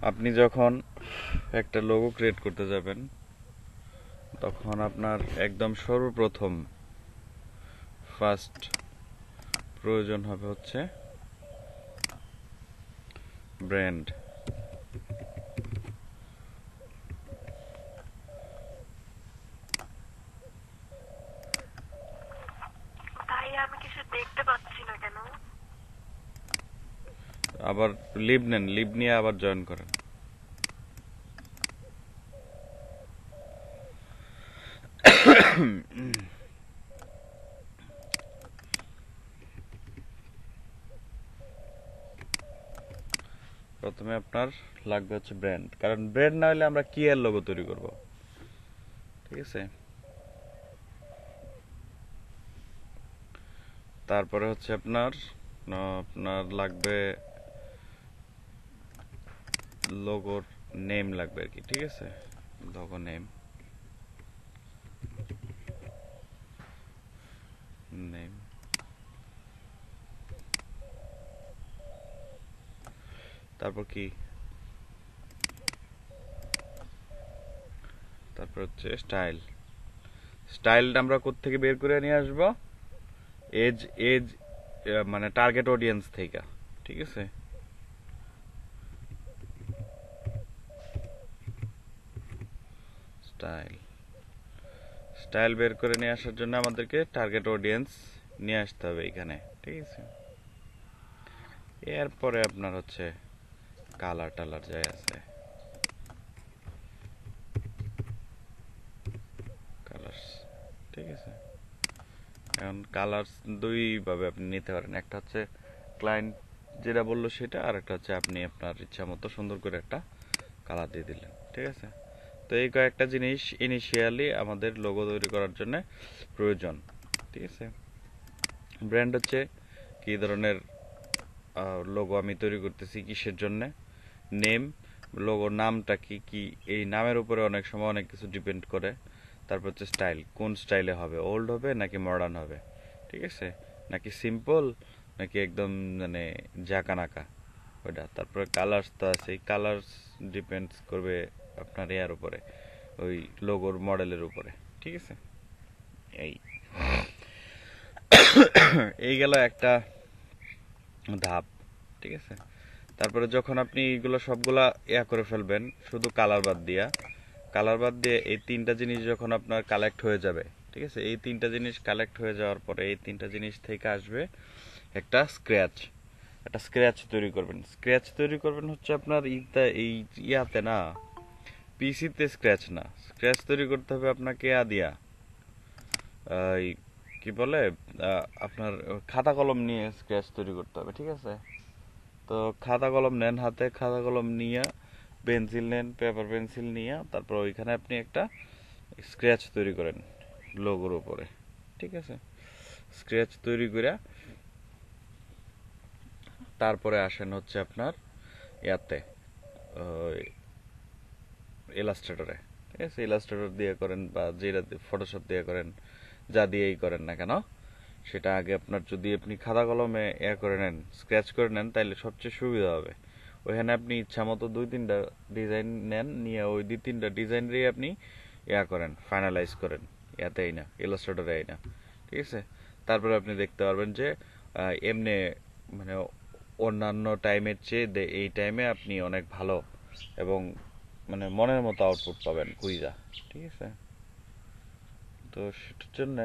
আপনি যখন একটা লোগো ক্রিয়েট করতে যাবেন তখন আপনার একদম সর্বপ্রথম ফার্স্ট প্রয়োজন হবে হচ্ছে ব্র্যান্ড। তাই আমি কিছু দেখতে পাচ্ছি না কেন? আবার লিভ নেন, লিভ নিয়ে আবার জয়েন করেন। প্রথমে আপনার লাগবে হচ্ছে ব্র্যান্ড, কারণ ব্র্যান্ড না হলে আমরা কি এর লোগো তৈরি করব, ঠিক আছে। তারপরে হচ্ছে আপনার আপনার লাগবে লোগোর নেম লাগবে আর কি, ঠিক আছে। লোগো নেম, নেম তারপর কি, তারপর হচ্ছে স্টাইল। স্টাইলটা আমরা কোত্থেকে বের করে নিয়ে আসবো? এজ এজ মানে টার্গেট অডিয়েন্স থেকে, ঠিক আছে। স্টাইল স্টাইল বের করে নিয়ে আসার জন্য আমাদেরকে টার্গেট অডিয়েন্স নিয়ে আসতে হবে এখানে, ঠিক আছে। এরপরে আপনার হচ্ছে কালার টালার যাই আছে, কালার্স, ঠিক আছে। এখন কালার্স দুইভাবে আপনি নিতে পারেন, একটা হচ্ছে ক্লায়েন্ট যেটা বললো সেটা, আর একটা হচ্ছে আপনি আপনার ইচ্ছা মতো সুন্দর করে একটা কালার দিয়ে দিলেন, ঠিক আছে। তো এই কয়েকটা জিনিস ইনিশিয়ালি আমাদের লোগো তৈরি করার জন্য প্রয়োজন, ঠিক আছে। ব্র্যান্ড হচ্ছে কি ধরনের লোগো আমি তৈরি করতেছি, কিসের জন্য। নেম, লোগোর নামটা কি কি, এই নামের উপরে অনেক সময় অনেক কিছু ডিপেন্ড করে। তারপর হচ্ছে স্টাইল, কোন স্টাইলে হবে, ওল্ড হবে নাকি মডার্ন হবে, ঠিক আছে, নাকি সিম্পল নাকি একদম মানে জাকানাকা ওইটা। তারপরে কালার্স তো আছে, কালার্স ডিপেন্ডস করবে আপনার ইয়ার উপরে, ওই লোগোর মডেলের উপরে, ঠিক আছে। এই এই গেল একটা ধাপ, ঠিক আছে। তারপরে যখন আপনি এইগুলো সবগুলা করে ফেলবেন শুধু কালার বাদ দিয়ে এই তিনটা জিনিস যখন আপনার কালেক্ট হয়ে যাবে, ঠিক আছে, এই তিনটা জিনিস কালেক্ট হয়ে যাওয়ার পরে এই তিনটা জিনিস থেকে আসবে একটা স্ক্র্যাচ। একটা স্ক্র্যাচ তৈরি করবেন। স্ক্র্যাচ তৈরি করবেন হচ্ছে আপনার এই ইয়াতে না, পিসিতে স্ক্র্যাচ না, স্ক্র্যাচ তৈরি করতে হবে আপনাকে দিয়া এই কি বলে আপনার খাতা কলম নিয়ে স্ক্র্যাচ তৈরি করতে হবে, ঠিক আছে। তো খাতা কলম নেন হাতে, খাতা কলম নিয়ে পেন্সিল নেন, পেপার পেন্সিল নিয়ে তারপর ওইখানে আপনি একটা স্ক্র্যাচ তৈরি করেন লোগোর উপরে, ঠিক আছে। স্ক্র্যাচ তৈরি করে তারপরে আসেন হচ্ছে আপনার ইয়াতে ইলাস্ট্রেটরে, ঠিক আছে। ইলাস্ট্রেটর দিয়ে করেন বা যেটা ফটোশপ দিয়ে করেন, যা দিয়েই করেন না কেন, সেটা আগে আপনার যদি আপনি খাতা কলমে করে নেন, স্ক্র্যাচ করে নেন, তাহলে সবচেয়ে সুবিধা হবে। ওইখানে আপনি ইচ্ছা মতো দুই তিনটা ডিজাইন নেন, নিয়ে ওই দুই তিনটা ডিজাইনরই আপনি করেন, ফাইনালাইজ করেন ইয়াতেই না, ইলাস্ট্রেটরেই না, ঠিক আছে। তারপরে আপনি দেখতে পারবেন যে এমনি মানে অন্যান্য টাইমের চেয়ে এই টাইমে আপনি অনেক ভালো এবং মানে মনের মতো আউটপুট পাবেন কুইজা, ঠিক আছে। তো সেটার জন্য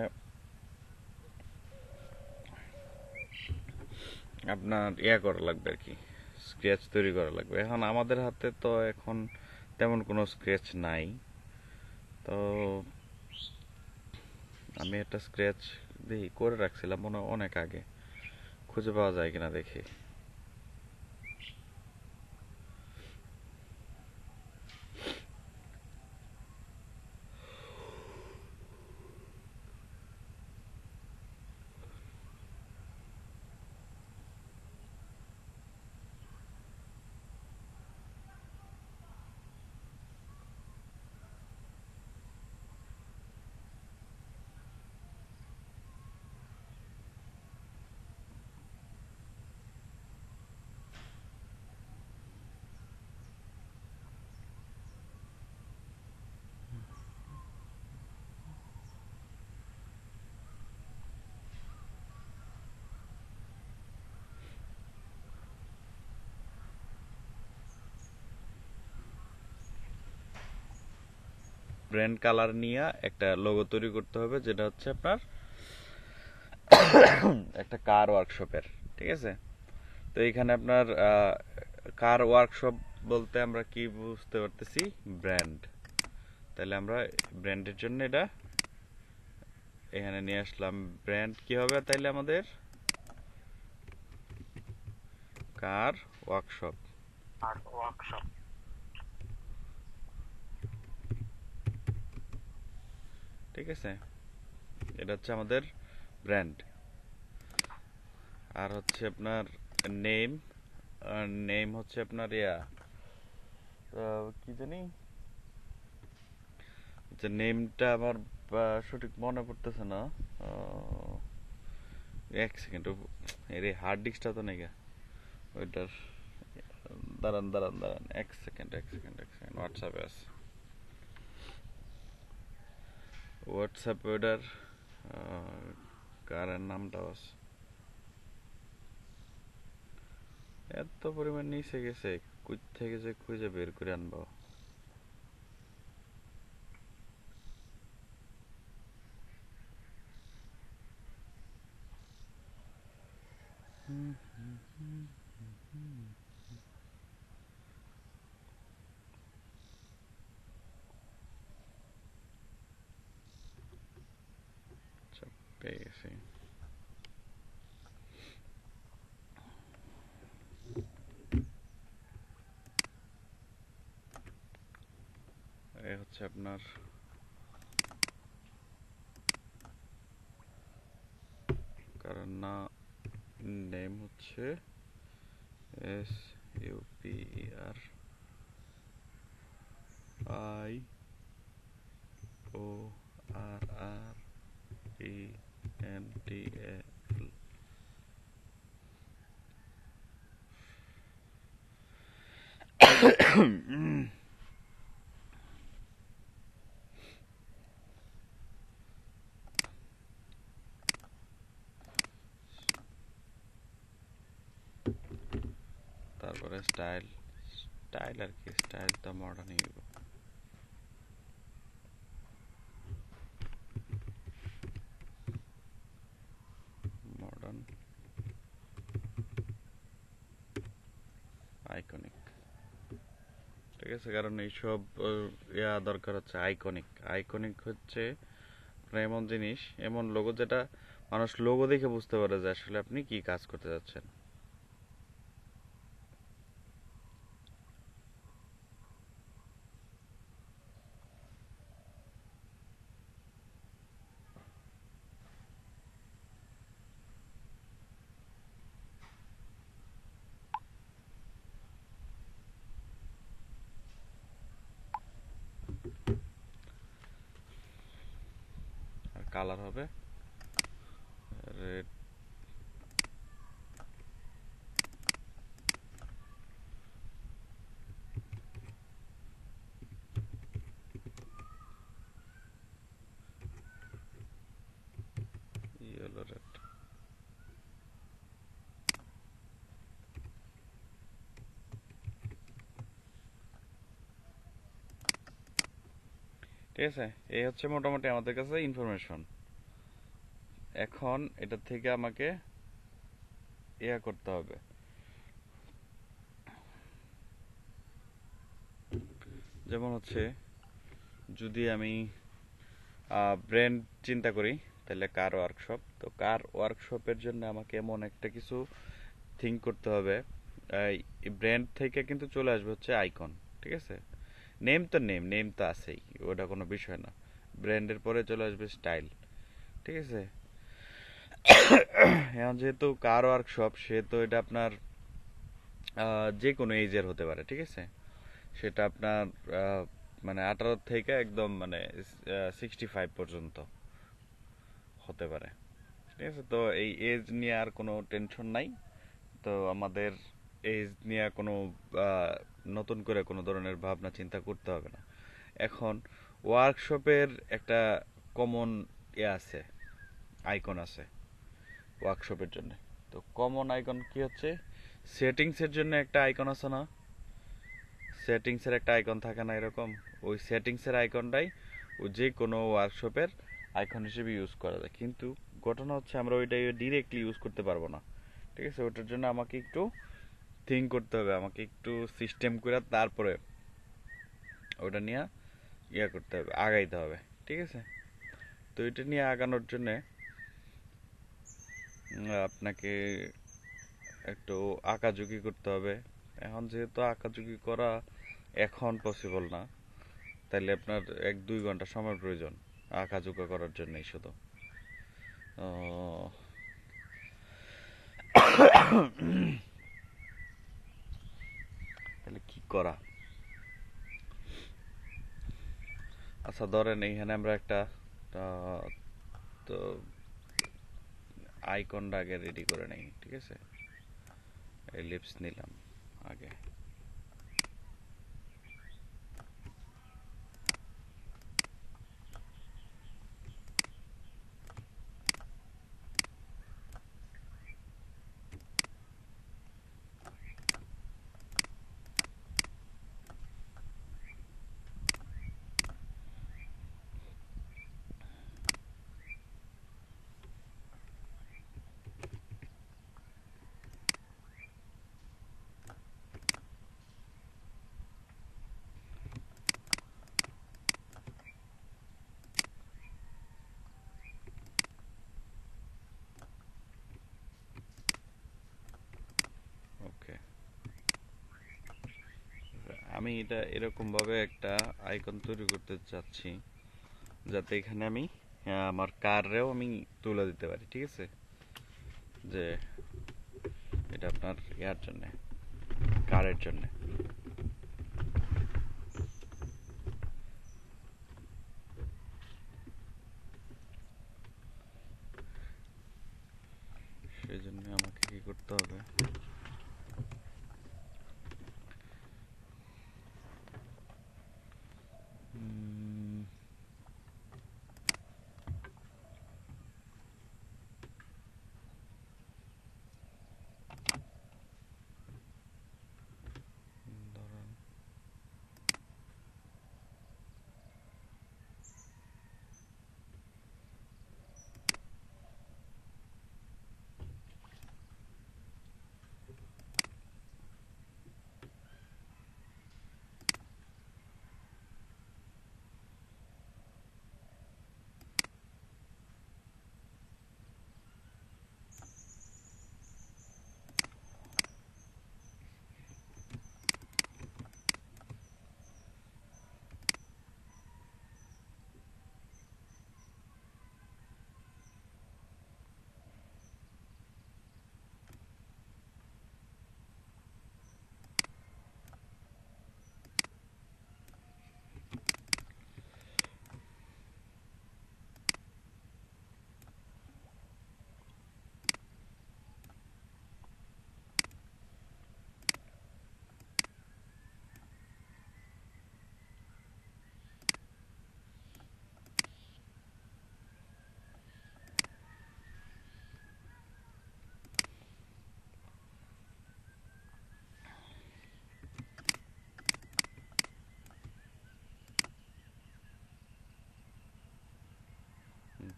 আপনার করা লাগবে আর কি, স্কেচ তৈরি করা লাগবে। এখন আমাদের হাতে তো এখন তেমন কোনো স্কেচ নাই, তো আমি একটা স্কেচ দেখি করে রাখছিলাম মনে হয় অনেক আগে, খুঁজে পাওয়া যায় কিনা দেখি। ব্র্যান্ড কালার নিয়ে একটা লোগো তৈরি করতে হবে, যেটা হচ্ছে আপনার একটা কার ওয়ার্কশপের। ঠিক আছে, তো এখানে আপনার কার ওয়ার্কশপ বলতে আমরা কি বুঝতে পারতেছি? ব্র্যান্ড। তাহলে আমরা ব্র্যান্ডের জন্য এটা এখানে নিয়ে আসলাম। ব্র্যান্ড কি হবে তাইলে আমাদের? কার ওয়ার্কশপ। আর ওয়ার্কশপ। ঠিক আছে, এটা হচ্ছে আমাদের ব্র্যান্ড। আর হচ্ছে আপনার নেম। নেম হচ্ছে আপনার কি জানি, যে নেমটা আমার সঠিক মনে পড়তেছে না। এক সেকেন্ড, এর হার্ড ডিস্কটা তো নেই গা ওইটার। দাঁড়ান দাঁড়ান দাঁড়ান, এক সেকেন্ড এক সেকেন্ড এক সেকেন্ড, হোয়াটসঅ্যাপে আছে। হোয়াটসঅ্যাপে ওইটার কারের নামটাও আছে। এত পরিমাণ নিচে গেছে, কই থেকে যে খুঁজে বের করে আনবো। আচ্ছা, পেয়ে গেছি। এ হচ্ছে আপনার কারণ না, নেম হচ্ছে SUPRIORRENTAL। তারপরে স্টাইল। স্টাইল আর কি, স্টাইল তো মডার্ন নিব। Modern iconic. ঠিক আছে, কারণ এইসব দরকার হচ্ছে আইকনিক। আইকনিক হচ্ছে আপনার এমন জিনিস, এমন লোগো যেটা মানুষ লোগো দেখে বুঝতে পারে যে আসলে আপনি কি কাজ করতে যাচ্ছেন। আর কালার হবে রেড, ইয়েলো রেড। ঠিক আছে, এই হচ্ছে মোটামুটি আমাদের কাছে ইনফরমেশন। এখন এটা থেকে আমাকে করতে হবে। যেমন হচ্ছে যদি আমি ব্র্যান্ড চিন্তা করি, তাহলে কার ওয়ার্কশপ। তো কার ওয়ার্কশপের জন্য আমাকে এমন একটা কিছু থিঙ্ক করতে হবে। ব্র্যান্ড থেকে কিন্তু চলে আসবে হচ্ছে আইকন। ঠিক আছে, নেম তো নেম তো আছেই, ওটা কোনো বিষয় না। ব্র্যান্ডের পরে চলে আসবে স্টাইল। ঠিক আছে, এখন যেহেতু কার ওয়ার্কশপ, সেহেতু এটা আপনার যে কোনো এজের হতে পারে। ঠিক আছে, সেটা আপনার মানে 18 থেকে একদম মানে 65 পর্যন্ত হতে পারে। ঠিক আছে, তো এই এজ নিয়ে আর কোনো টেনশন নাই। তো আমাদের এজ নিয়ে কোনো নতুন করে কোনো ধরনের ভাবনা চিন্তা করতে হবে না। এখন ওয়ার্কশপের একটা কমন আছে, আইকন আছে ওয়ার্কশপের জন্য। তো কমন আইকন কি হচ্ছে? সেটিংসের জন্য একটা আইকন আছে না? সেটিংসের একটা আইকন থাকে না এরকম? ওই সেটিংসের আইকনটাই যে কোনো ওয়ার্কশপের আইকন হিসেবে ইউজ করা যায়, কিন্তু ঘটনা হচ্ছে আমরা ওইটা ডিরেক্টলি ইউজ করতে পারবো না। ঠিক আছে, ওটার জন্য আমাকে একটু থিঙ্ক করতে হবে, আমাকে একটু সিস্টেম করে তারপরে ওটা নিয়ে করতে হবে, আগাইতে হবে। ঠিক আছে, তো এটা নিয়ে আগানোর জন্যে আপনাকে একটু আঁকাঝুঁকি করতে হবে। এখন যেহেতু আঁকাঝুঁকি করা এখন পসিবল না, তাইলে আপনার 1-2 ঘন্টা সময় প্রয়োজন আঁকাঝুঁকা করার জন্যই শুধু। তাহলে কি করা? আচ্ছা ধরেন এইখানে আমরা একটা আহ, তো আইকনটা আগে রেডি করে নেই। ঠিক আছে, এলিপস নিলাম আগে। ওকে, আমি এটা এরকম ভাবে একটা আইকন তৈরি করতে চাচ্ছি যাতে এখানে আমি আমার কারেও আমি তুলে দিতে পারি। ঠিক আছে, যে এটা আপনার ইয়ার জন্য, কারের জন্য। সেই জন্য আমাকে কি করতে হবে, উম,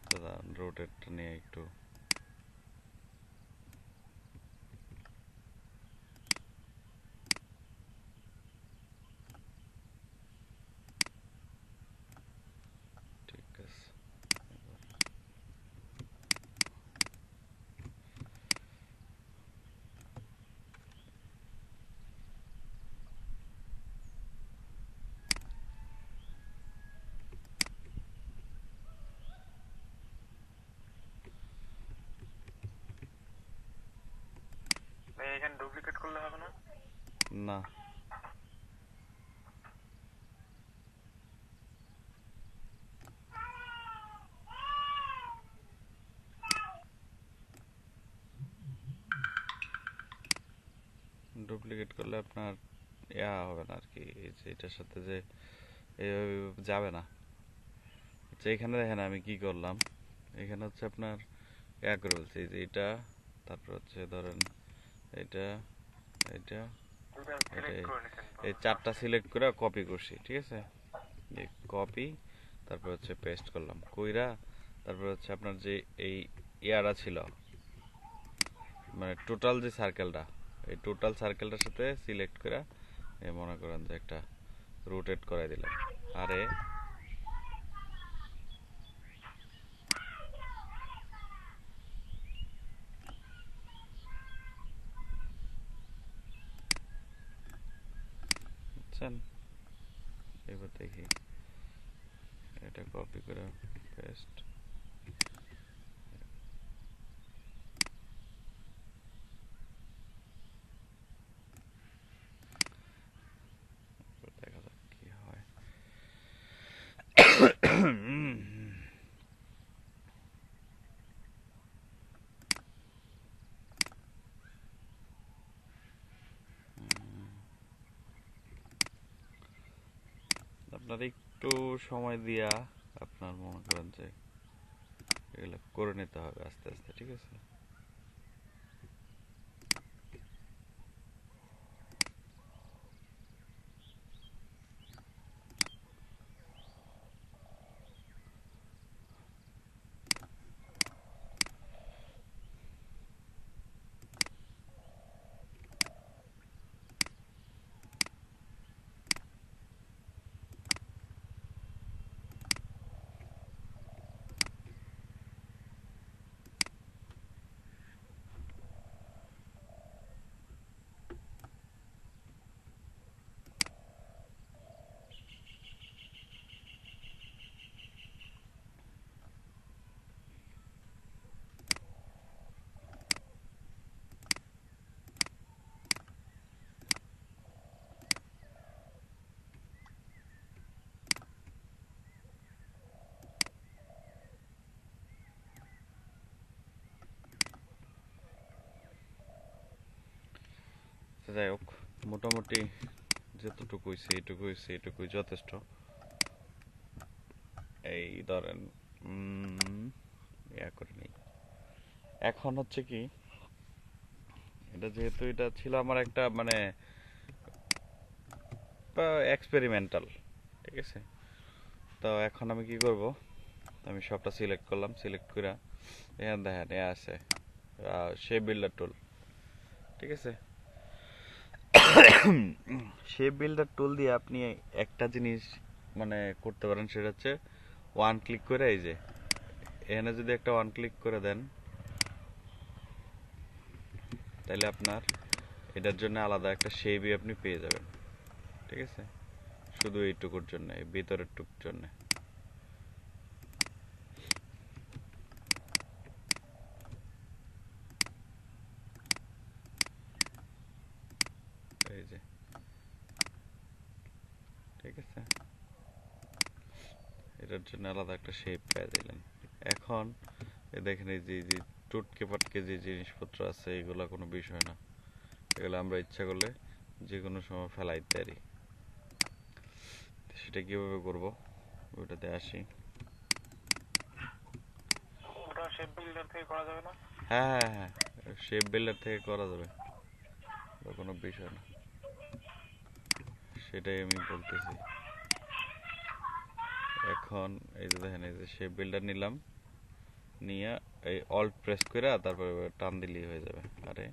ধরেন রোটেটটা নিয়ে একটু ঠিক আছে। ভাই এখানে ডুপ্লিকেট করলে হবে না? না, ডুপ্লিকেট করলে আপনার হবে না আর কি, এই যে এটার সাথে যে এইভাবে যাবে না। আচ্ছা এখানে দেখেন আমি কি করলাম, এখানে হচ্ছে আপনার করে বলছি যে এটা, তারপর হচ্ছে ধরেন এটা, এটা, দুইটা এটা, সিলেক্ট করে নিছেন তো? এই 4টা সিলেক্ট করে কপি করছি। ঠিক আছে, কপি, তারপর হচ্ছে পেস্ট করলাম, কইরা তারপর হচ্ছে আপনার যে এই ইয়াটা ছিল, মানে টোটাল যে সার্কেলটা, এই টোটাল সার্কেলটার সাথে সিলেক্ট করে মনে করেন যে একটা রোটেট করে দিলাম। আরে বুঝছেন? এবার দেখি এটা কপি করে পেস্ট, দেখা যাক কি হয়। আপনার একটু সময় দিয়া আপনার মনে করেন যে এগুলো করে নিতে হবে আস্তে আস্তে, ঠিক আছে? যাই হোক, মোটামুটি যতটুকু হয়েছে এইটুকুই যথেষ্ট। এই ধরেন ইয়া করে নেই। এখন হচ্ছে কি, এটা যেহেতু এটা ছিল আমার একটা মানে এক্সপেরিমেন্টাল, ঠিক আছে? তো এখন আমি কি করব, আমি সবটা সিলেক্ট করলাম, সিলেক্ট করে এখানে দেখেন এ আছে শেপ বিল্ডার টুল, ঠিক আছে? শেপ বিল্ডার টুল দিয়ে আপনি একটা জিনিস মানে করতে পারেন, সেটা হচ্ছে ওয়ান ক্লিক করে এই যে এখানে যদি একটা ওয়ান ক্লিক করে দেন, তাহলে আপনার এটার জন্য আলাদা একটা শেপই আপনি পেয়ে যাবেন, ঠিক আছে? শুধু এইটুকুর জন্য, এই ভিতরের টুকুর জন্য। এই যে, ঠিক আছে? এটার জন্য আলাদা একটা শেপ পেয়ে দিলেন। এখন দেখেন এই যে টুটকে পাটকে যে জিনিসপত্র আছে, এগুলা কোনো বিষয় না, এগুলো আমরা ইচ্ছা করলে যে কোনো সময় ফেলাইতে পারি। সেটা কিভাবে করব, ওটাতে আসি। ওটা শেপ বিল্ডার থেকে করা যাবে না? হ্যাঁ হ্যাঁ হ্যাঁ, শেপ বিল্ডার থেকে করা যাবে, ওটা কোনো বিষয় না, সেটাই আমি বলতেছি। এখন এই যে দেখেন, এই যে শেপ বিল্ডার নিলাম, নিয়ে এই অল্ট প্রেস করে তারপরে টান দিলেই হয়ে যাবে। আরে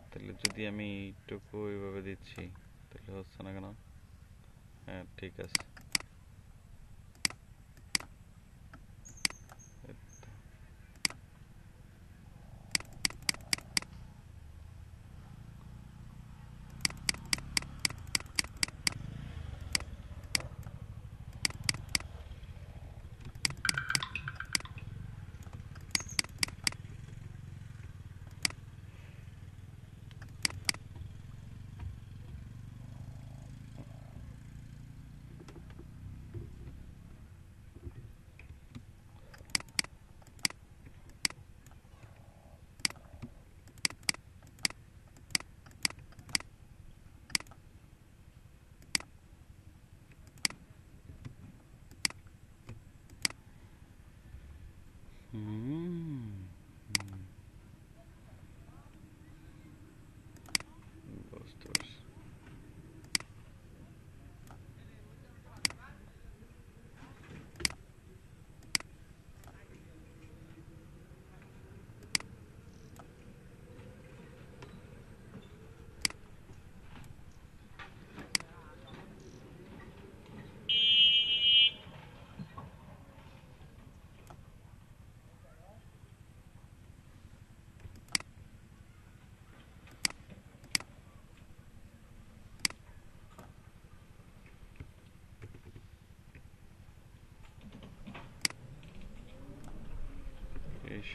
তাহলে যদি আমি এইটুকু এইভাবে দিচ্ছি, তাহলে হচ্ছে না কেন? হ্যাঁ ঠিক আছে।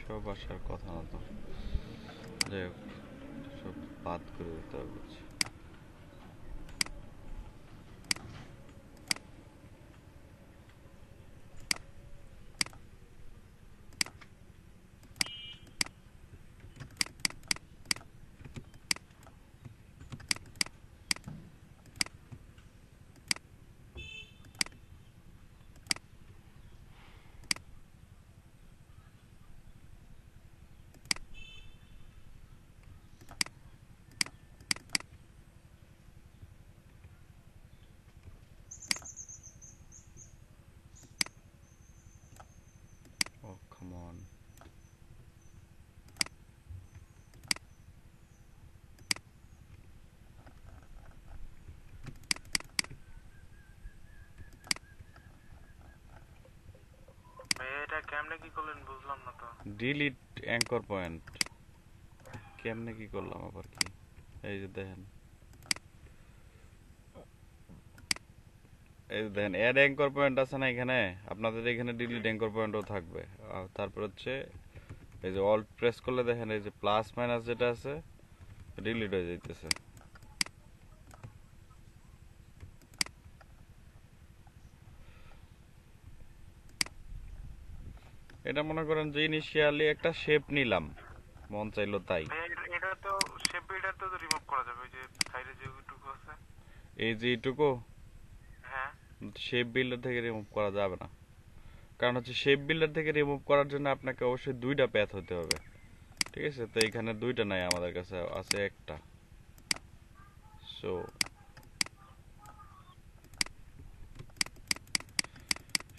সব আসার কথা না তো, যাই হোক সব বাদ করে দিতে হবে বুঝছি। Oh, come on. ভাই এটা কেমনে কি করলেন বুঝলাম না তো। ডিলিট অ্যাঙ্কর পয়েন্ট কেমনে কি করলাম আবার কি? এই যে দেখেন, এই যে দেখেন অ্যাড অ্যাঙ্কর পয়েন্ট আছে না এখানে, আপনাদের এখানে ডিলিট অ্যাঙ্কর পয়েন্টও থাকবে। আর তারপর হচ্ছে এই যে অল্ট প্রেস করলে দেখেন এই যে প্লাস মাইনাস যেটা আছে ডিলিট হয়ে যাইতেছে। এটা মনে করেন যে ইনিশিয়ালি একটা শেপ নিলাম, মন চাইলো তাই। ভাই এটা তো শেপ বিল্ডার তো রিমুভ করা যাবে, ওই যে সাইডে যেটুকু আছে। এই যে এইটুকু হ্যাঁ শেপ বিল্ডার থেকে রিমুভ করা যাবে না, কারণ হচ্ছে শেপ বিল্ডার থেকে রিমুভ করার জন্য আপনাকে অবশ্যই দুইটা প্যাথ হতে হবে, ঠিক আছে? তো এখানে দুইটা নাই, আমাদের কাছে আছে একটা। সো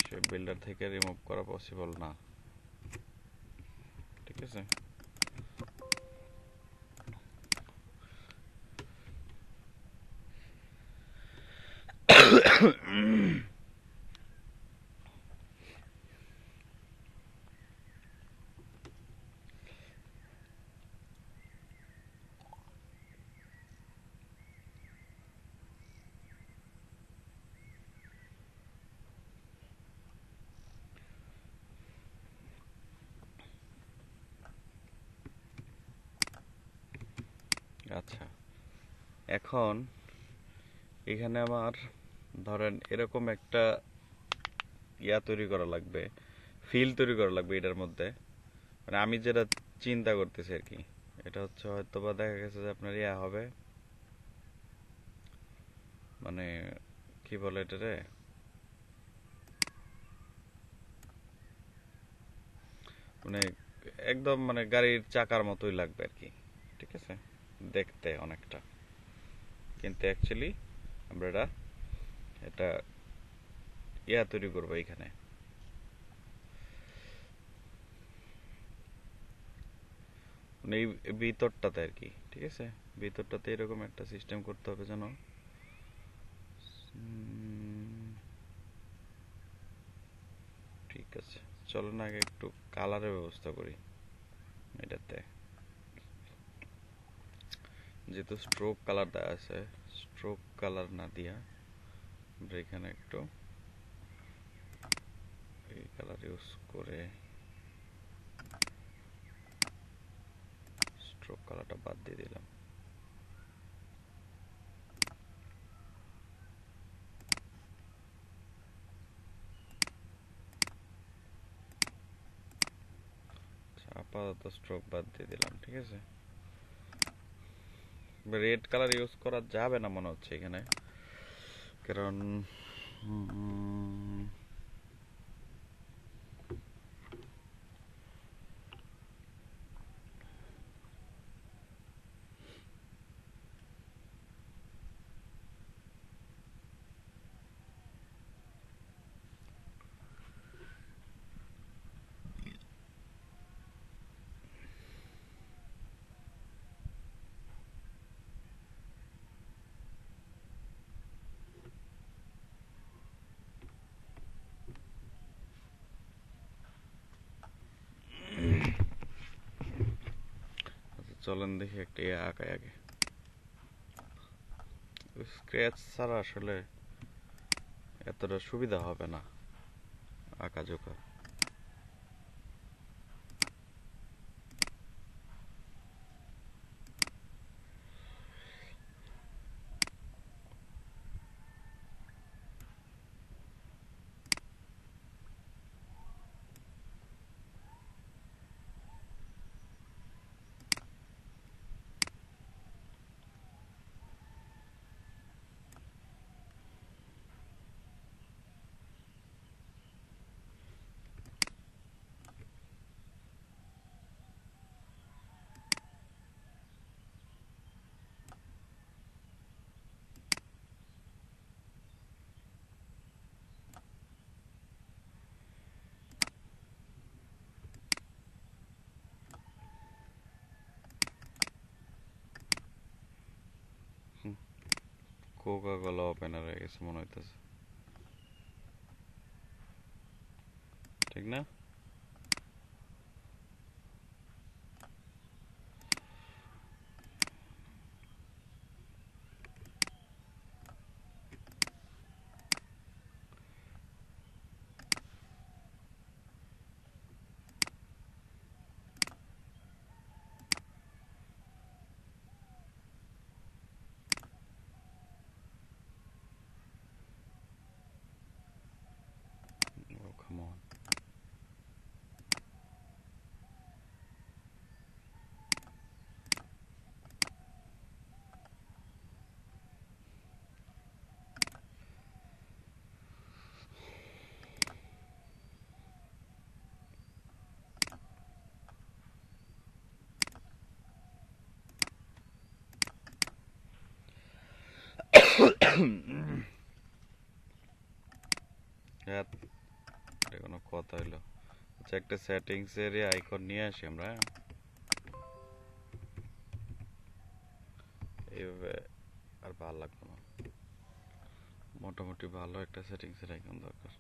শেপ বিল্ডার থেকে রিমুভ করা পসিবল না, ঠিক আছে? আচ্ছা, এখন এখানে আমার ধরেন এরকম একটা ইয়া তৈরি করা লাগবে, ফিল তৈরি করা লাগবে এটার মধ্যে। মানে আমি যেটা চিন্তা করতেছি আর কি, এটা হচ্ছে হয়তো বা দেখা গেছে যে আপনার ইয়া হবে, মানে কি বলে এটারে, মানে একদম মানে গাড়ির চাকার মতোই লাগবে আর কি, ঠিক আছে? দেখতে অনেকটা, কিন্তু অ্যাকচুয়ালি আমরা এটা ইয়া তৈরি করবো এখানে, মানে এই ভিতরটাতে আর কি, ঠিক আছে? ভিতরটাতে এরকম একটা সিস্টেম করতে হবে যেন ঠিক আছে। চলো না আগে একটু কালারের ব্যবস্থা করি এটাতে, যেহেতু স্ট্রোক কালার দেওয়া আছে, স্ট্রোক কালার না দিয়া আমরা এখানে একটু এই কালার ইউজ করে স্ট্রোক কালারটা বাদ দিয়ে দিলাম। আপাতত স্ট্রোক বাদ দিয়ে দিলাম, ঠিক আছে? রেড কালার ইউজ করা যাবে না মনে হচ্ছে এখানে, কারণ চলেন দেখি একটা ইয়ে আঁকাই আগে। স্ক্র্যাচ ছাড়া আসলে এতটা সুবিধা হবে না আঁকা জোকা। কোকা কোলা ওপেনার হয়ে গেছে মনে হইতেছে, ঠিক না? Oh, come on. হ্যাঁ, এটা কোনো কথা হইলো? আচ্ছা, একটা সেটিংস এর আইকন নিয়ে আসি আমরা, হ্যাঁ? এইভাবে আর ভালো লাগবে না, মোটামুটি ভালো একটা সেটিংস এর আইকন দরকার।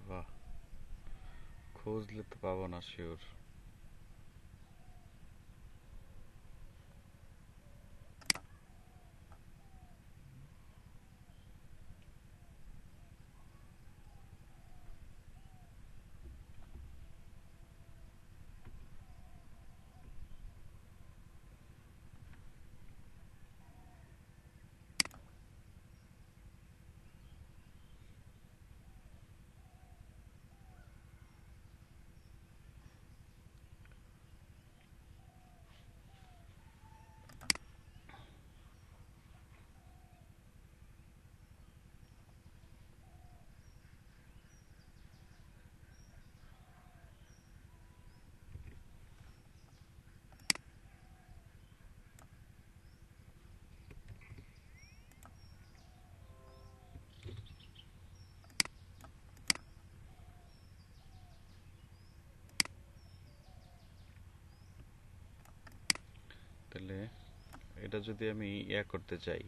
বাহ, খুঁজলে তো পাবো না শিওর। তাহলে এটা যদি আমি করতে চাই,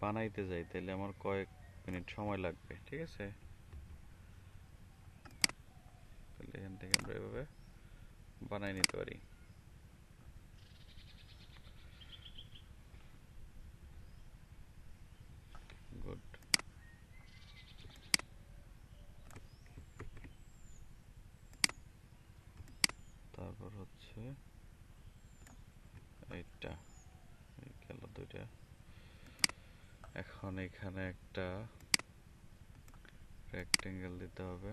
বানাইতে যাই, তাহলে আমার কয়েক মিনিট সময় লাগবে, ঠিক আছে? তাহলে এখান থেকে আমরা এভাবে বানাই নিতে পারি। গুড। তারপর হচ্ছে এইটা, এই গেল দুইটা। এখন এখানে একটা রেক্টেঙ্গেল দিতে হবে।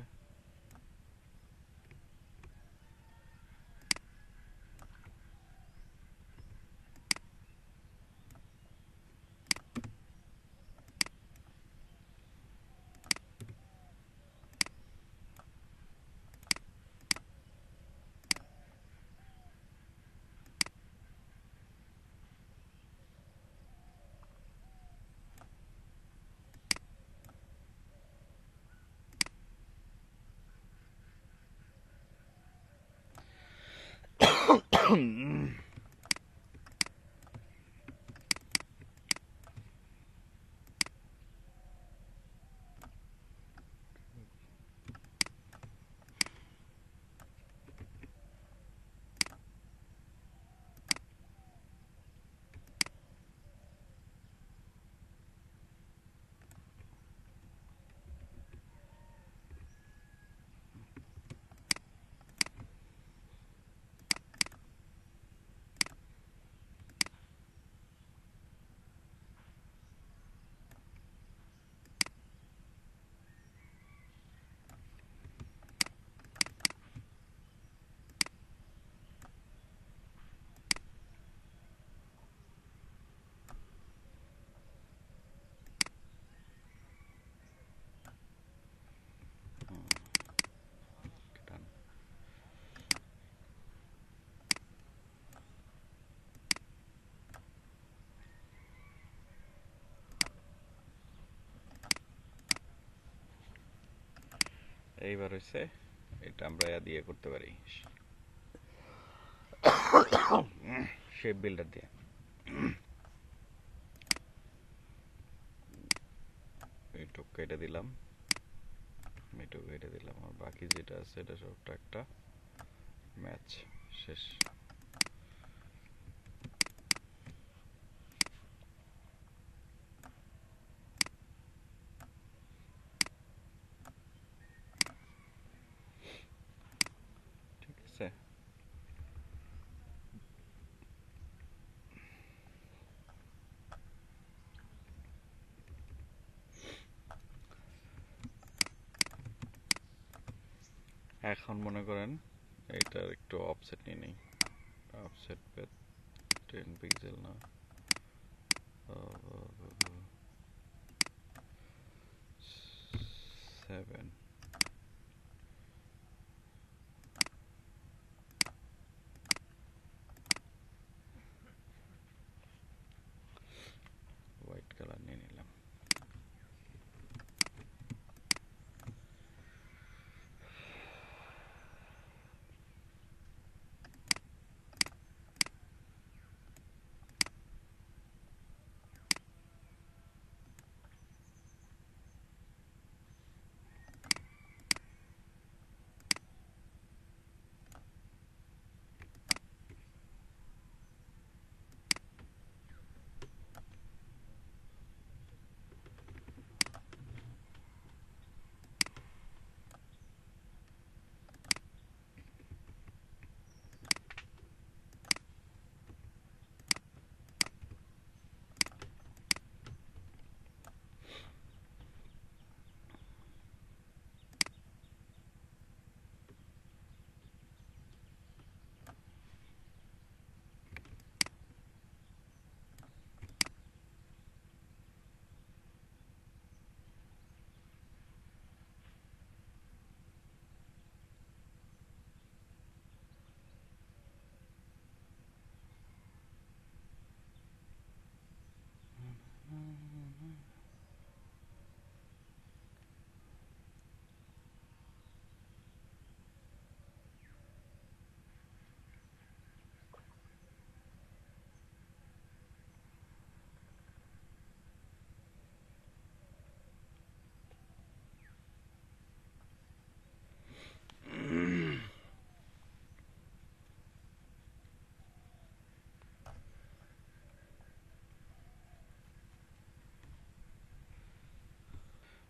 এইবার হচ্ছে এটা আমরা দিয়ে করতে পারি শেপ বিল্ডার দিয়ে। এইটুক কেটে দিলাম, এইটুক কেটে দিলাম, আর বাকি যেটা আছে এটা সবটা একটা ম্যাচ শেষ। ঠিক আছে, এখন মনে করেন এইটার একটু অফসেট নিয়ে নেই, অফসেট 10 পিক্সেল না, 7। হোয়াইট কালার নিয়ে নিলাম।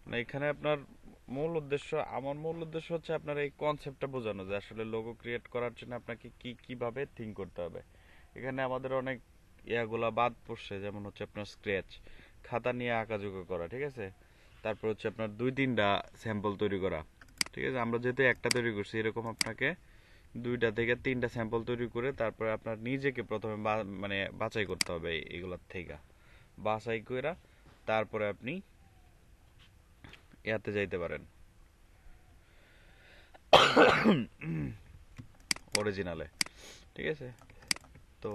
না, এখানে আপনার মূল উদ্দেশ্য, আমার মূল উদ্দেশ্য হচ্ছে আপনার এই কনসেপ্টটা বোঝানো যে আসলে লোগো ক্রিয়েট করার জন্য আপনাকে কিভাবে থিঙ্ক করতে হবে। এখানে আমাদের অনেক ইয়াগুলা বাদ পড়ছে, যেমন হচ্ছে আপনার স্ক্র্যাচ, খাতা নিয়ে আঁকাঝুঁকা করা, ঠিক আছে। তারপর হচ্ছে আপনার 2-3টা স্যাম্পল তৈরি করা, ঠিক আছে। আমরা যেহেতু একটা তৈরি করছি, এরকম আপনাকে 2টা থেকে 3টা স্যাম্পল তৈরি করে তারপরে আপনার নিজেকে প্রথমে মানে বাছাই করতে হবে এগুলার থেকে। বাছাই করে তারপরে আপনি ইয়াতে যাইতে পারেন, অরিজিনালে, ঠিক আছে। তো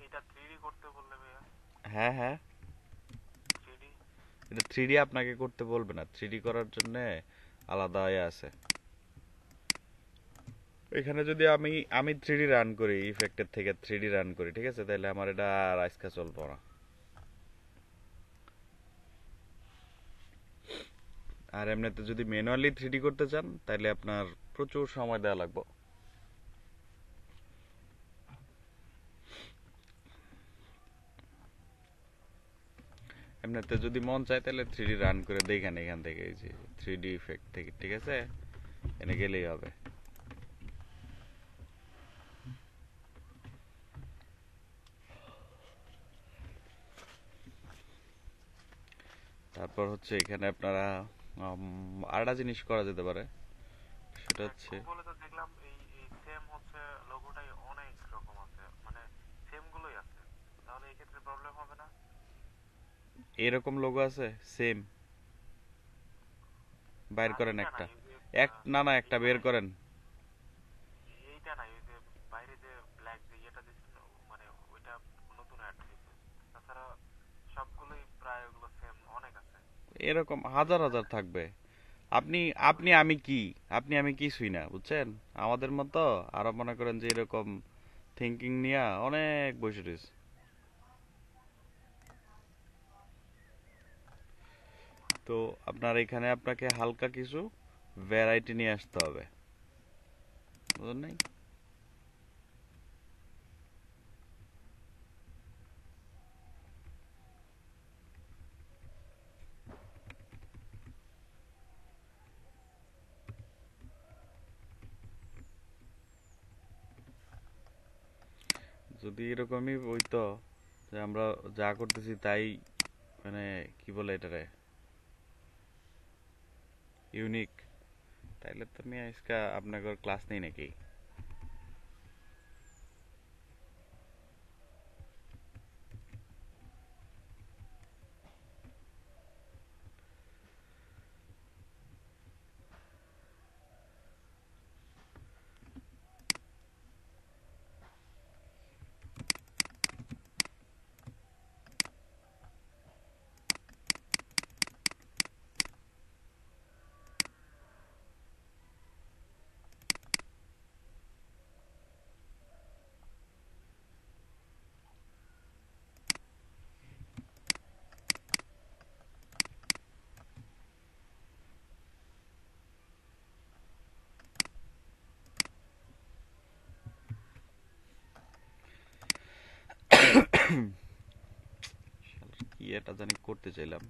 এটা 3D করতে বললে ভাইয়া? হ্যাঁ হ্যাঁ, 3D? এটা 3D আপনাকে করতে বলবে না, 3D করার জন্য আলাদা ইয়ে আছে। এখানে যদি আমি আমি 3D রান করি, ইফেক্টের থেকে 3D রান করি, ঠিক আছে, তাহলে আমার এটা আর আজকে চলবো না। আর এমনিতে যদি ম্যানুয়ালি 3D করতে চান তাহলে আপনার প্রচুর সময় দেওয়া লাগবে। এমনিতে যদি মন চায় তাহলে 3D রান করে দেখেন এখান থেকে, এই যে 3D ইফেক্ট থেকে, ঠিক আছে, এনে গেলেই হবে। তারপর হচ্ছে এখানে আপনারা আরেকটা জিনিস করা যেতে পারে, সেটা হচ্ছে গুগলে তো দেখলাম এই এই সেম হচ্ছে লোগোটাই অনেক রকম আছে, মানে সেম গুলোই আছে, তাহলে এই ক্ষেত্রে প্রবলেম হবে না? এরকম লোগো আছে সেম, বাইর না করেন এইটা না, একটা। এই যে না না, একটা এইটা বের নাই, করেন। এইটা নাই, ওই যে বাইরে যে ব্ল্যাক যে ইয়েটা দিচ্ছিল, মানে ওইটা নতুন অ্যাড দিয়েছে। তাছাড়া সবগুলোই প্রায় ওগুলো সেম অনেক আছে। এরকম হাজার হাজার থাকবে, আপনি আপনি আমি কি আপনি আমি কিছুই না, বুঝছেন? আমাদের মতো আরো মনে করেন যে এরকম থিঙ্কিং নিয়ে অনেক বসে রয়েছে। তো আপনার এখানে আপনাকে হালকা কিছু ভ্যারাইটি নিয়ে আসতে হবে, বুঝলেন নাই? যদি এরকমই হইতো যে আমরা যা করতেছি তাই, মানে কি বলে এটারে, ইউনিক, তাইলে তো আমি আজকে আপনাদের ক্লাস নেই নাকি? শালার কি এটা জানি করতে চাইলাম,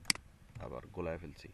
আবার গোলায় ফেলছি।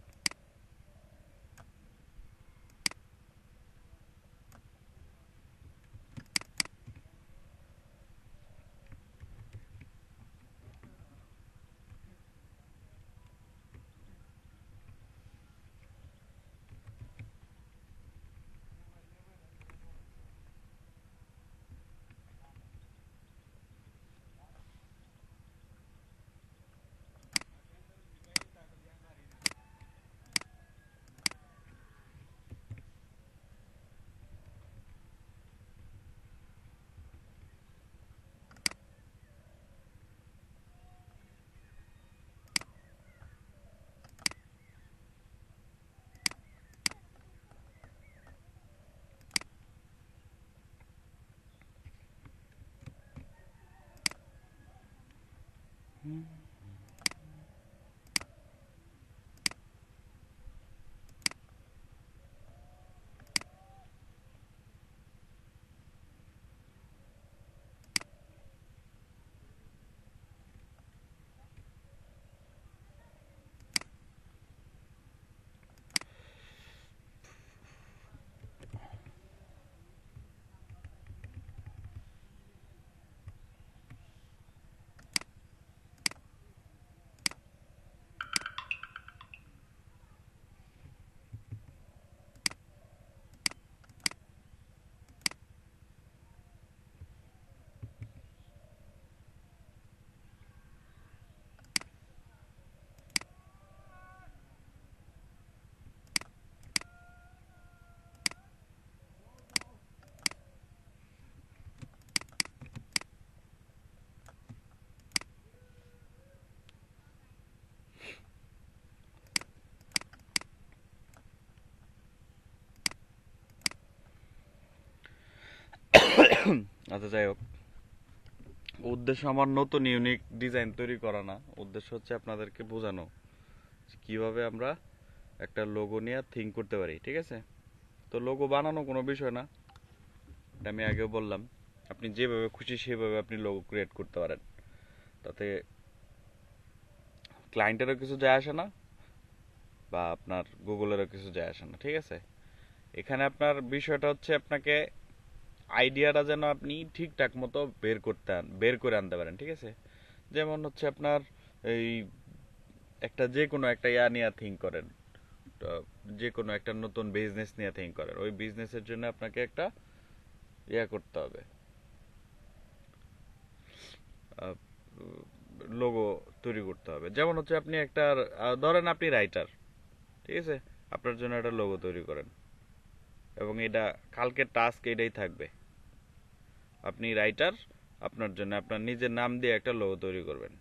আচ্ছা, যাই হোক, উদ্দেশ্য আমার নতুন ইউনিক ডিজাইন তৈরি করা না, উদ্দেশ্য হচ্ছে আপনাদেরকে বোঝানো যে কিভাবে আমরা একটা লোগো নিয়ে থিঙ্ক করতে পারি, ঠিক আছে? তো লোগো বানানো কোনো বিষয় না, এটা আমি আগেও বললাম। আপনি যেভাবে খুশি সেভাবে আপনি লোগো ক্রিয়েট করতে পারেন, তাতে ক্লায়েন্টেরও কিছু যায় আসে না, বা আপনার গুগলেরও কিছু যায় আসে না, ঠিক আছে? এখানে আপনার বিষয়টা হচ্ছে আপনাকে আইডিয়াটা যেন আপনি ঠিকঠাক মতো বের করে আনতে পারেন, ঠিক আছে? যেমন হচ্ছে আপনার এই একটা যে কোনো একটা ইয়া নিয়ে থিঙ্ক করেন, তো যে কোনো একটা নতুন বিজনেস নিয়ে থিঙ্ক করেন, ওই বিজনেসের জন্য আপনাকে একটা ইয়া করতে হবে, লোগো তৈরি করতে হবে। যেমন হচ্ছে আপনি একটা, ধরেন আপনি রাইটার, ঠিক আছে? আপনার জন্য একটা লোগো তৈরি করেন, এবং এটা কালকের টাস্ক এটাই থাকবে। আপনি রাইটার, আপনার জন্য আপনার নিজের নাম দিয়ে একটা লোগো তৈরি করবেন,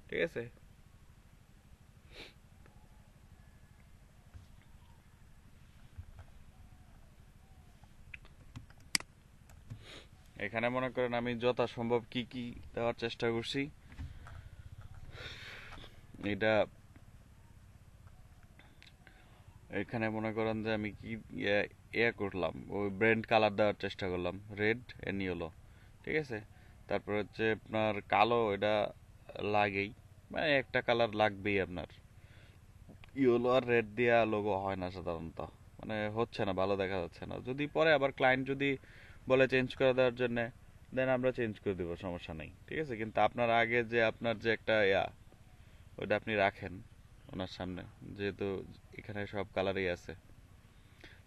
ঠিক আছে? এখানে মনে করেন আমি যথাসম্ভব কি কি দেওয়ার চেষ্টা করছি এটা এখানে মনে করেন যে আমি কি করলাম ওই ব্র্যান্ড কালার দেওয়ার চেষ্টা করলাম রেড এন্ড ইয়েলো, ঠিক আছে। তারপর হচ্ছে আপনার কালো, এটা লাগেই, মানে একটা কালার লাগবেই আপনার। ইয়েলো আর রেড দিয়া লোগো হয় না সাধারণত, মানে হচ্ছে না, ভালো দেখা যাচ্ছে না। যদি পরে আবার ক্লায়েন্ট যদি বলে চেঞ্জ করে দেওয়ার জন্য, দেন আমরা চেঞ্জ করে দেবো, সমস্যা নেই, ঠিক আছে। কিন্তু আপনার আগে যে আপনার যে একটা ওইটা আপনি রাখেন ওনার সামনে, যেহেতু এখানে সব কালারই আছে,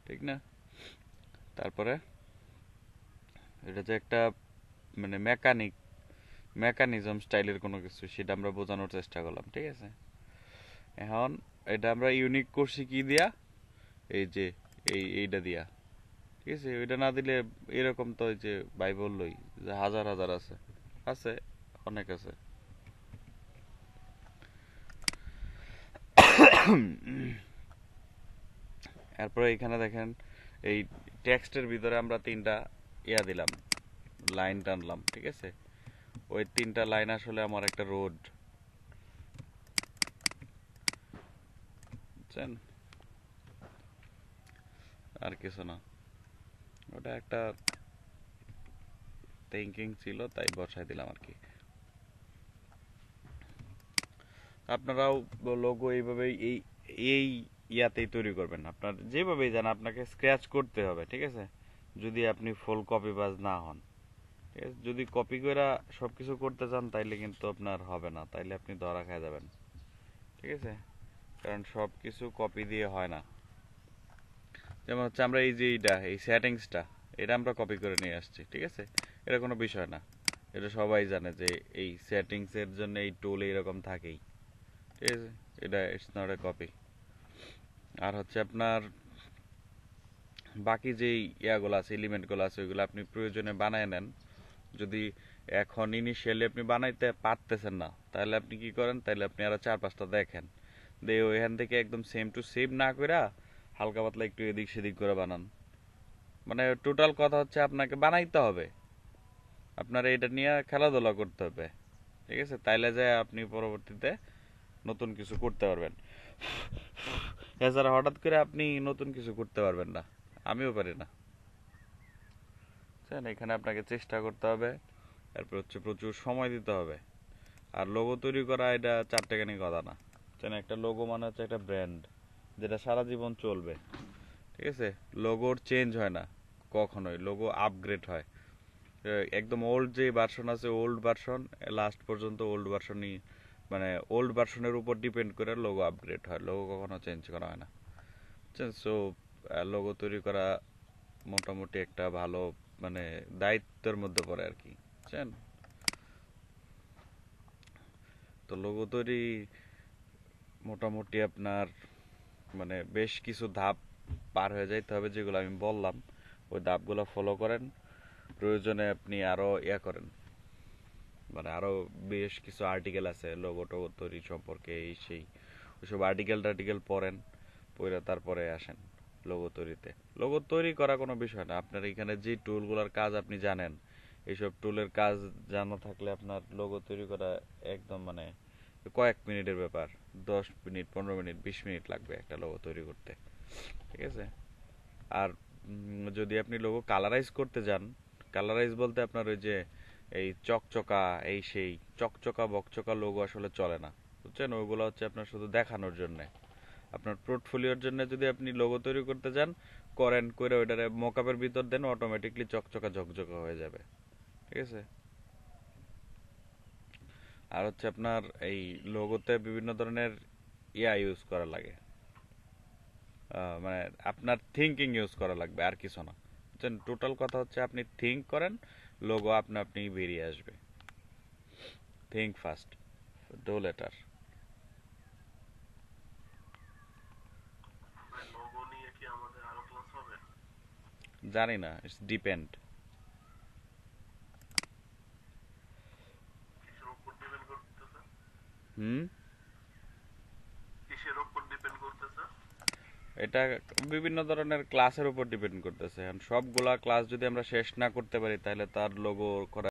ঠিক না। তারপরে এটা যে একটা মানে মেকানিজম স্টাইলের কোনো কিছু, সেটা আমরা বোঝানোর চেষ্টা করলাম, ঠিক আছে। এখন এটা আমরা ইউনিক করছি কি দিয়া, এই যে এইটা দিয়া, ঠিক আছে। ওইটা না দিলে এরকম তো ওই যে ভাই বললোই যে হাজার হাজার আছে, আছে অনেক আছে। এরপরে এখানে দেখেন এই টেক্সটের ভিতরে আমরা তিনটা দিলাম, লাইন টানলাম, ঠিক আছে। ওই তিনটা লাইন আসলে আমার একটা রোড, বুঝছেন, আর কিছু না। ওটা একটা থিঙ্কিং ছিল, তাই বসাই দিলাম আর কি। আপনারাও লোগো এইভাবেই এই এই ইয়াতেই তৈরি করবেন, আপনার যেভাবেই জান, আপনাকে স্ক্র্যাচ করতে হবে, ঠিক আছে। যদি আপনি ফুল কপি বাজ না হন, ঠিক আছে। যদি কপি করে সবকিছু করতে চান তাইলে কিন্তু আপনার হবে না, তাইলে আপনি ধরা খেয়ে যাবেন, ঠিক আছে। কারণ সবকিছু কপি দিয়ে হয় না। যেমন হচ্ছে আমরা এই যে এই সেটিংসটা, এটা আমরা কপি করে নিয়ে আসছি, ঠিক আছে। এটা কোনো বিষয় না, এটা সবাই জানে যে এই সেটিংসের জন্য এই টুল এইরকম থাকেই, ঠিক আছে। এটা ইটস নট এ কপি। আর হচ্ছে আপনার বাকি যেই ইয়াগুলো আছে, এলিমেন্টগুলো আছে, ওইগুলো আপনি প্রয়োজনে বানায় নেন। যদি এখন ইনিশিয়ালি আপনি বানাইতে পারতেছেন না, তাহলে আপনি কি করেন, তাহলে আপনি আরো 4-5টা দেখেন, দিয়ে ওইখান থেকে একদম সেম টু সেম না কইরা হালকা পাতলা একটু এদিক সেদিক করে বানান। মানে টোটাল কথা হচ্ছে আপনাকে বানাইতে হবে, আপনার এটা নিয়ে খেলাধুলা করতে হবে, ঠিক আছে। তাইলে যায় আপনি পরবর্তীতে নতুন কিছু করতে পারবেন। এছাড়া হঠাৎ করে আপনি নতুন কিছু করতে পারবেন না, আমিও পারি না, বুঝছেন। এখানে আপনাকে চেষ্টা করতে হবে, তারপর হচ্ছে প্রচুর সময় দিতে হবে। আর লোগো তৈরি করা এটা চারটেখানি কথা না, বুঝছেন। একটা লোগো মানে হচ্ছে একটা ব্র্যান্ড, যেটা সারা জীবন চলবে, ঠিক আছে। লোগোর চেঞ্জ হয় না কখনোই, লোগো আপগ্রেড হয়। একদম ওল্ড যে ভার্সন আছে, ওল্ড ভার্সন লাস্ট পর্যন্ত ওল্ড ভার্সনই, মানে ওল্ড ভার্সনের উপর ডিপেন্ড করে লোগো আপগ্রেড হয়, লোগো কখনো চেঞ্জ করা হয় না, বুঝছেন। সো লোগো তৈরি করা মোটামুটি একটা ভালো মানে দায়িত্বের মধ্যে পড়ে আর কি, বুঝছেন। তো লোগো তৈরি মোটামুটি আপনার মানে বেশ কিছু ধাপ পার হয়ে যাইতে হবে, যেগুলো আমি বললাম। ওই ধাপগুলো ফলো করেন, প্রয়োজনে আপনি আরো করেন, মানে আরো বেশ কিছু আর্টিকেল আছে লোগো টোগো তৈরি সম্পর্কে, এই সেই ওইসব আর্টিকেল পড়েন, পড়ে তারপরে আসেন লোগো তৈরিতে। লোগো তৈরি করা কোনো বিষয় না, আপনার এখানে যে টুলগুলোর কাজ আপনি জানেন, এইসব টুলের কাজ জানা থাকলে আপনার লোগো তৈরি করা একদম মানে কয়েক মিনিটের ব্যাপার। 10 মিনিট, 15 মিনিট, 20 মিনিট লাগবে একটা লোগো তৈরি করতে, ঠিক আছে। আর যদি আপনি লোগো কালারাইজ করতে যান, কালারাইজ বলতে আপনার ওই যে এই চকচকা এই সেই চকচকা বকচকা লোগো আসলে চলে না, বুঝছেন। ওইগুলো হচ্ছে আপনার শুধু দেখানোর জন্য, আপনার পোর্টফোলিওর জন্য যদি আপনি লোগো তৈরি করতে যান, করেন, করে ওইটারে মোকআপের ভিতর দেন, অটোমেটিকলি চকচকা ঝকঝকা হয়ে যাবে, ঠিক আছে। আর হচ্ছে আপনার এই লোগোতে বিভিন্ন ধরনের ইউজ করা লাগে, মানে আপনার থিঙ্কিং ইউজ করা লাগবে, আর কিছু না, বুঝছেন। টোটাল কথা হচ্ছে আপনি থিঙ্ক করেন, লোগো আপনি বেরিয়ে আসবে। Think first, do letter. Logo নিয়ে কি আমাদের আরো ক্লাস হবে? জানি না, ইটস ডিপেন্ড। কিসের উপর ডিপেন্ড করতেছে? হুম। কিসের উপর ডিপেন্ড করতেছে? এটা বিভিন্ন ধরনের ক্লাসের উপর ডিপেন্ড করতেছে। এখন সবগুলা ক্লাস যদি আমরা শেষ না করতে পারি তাহলে তার লোগো করা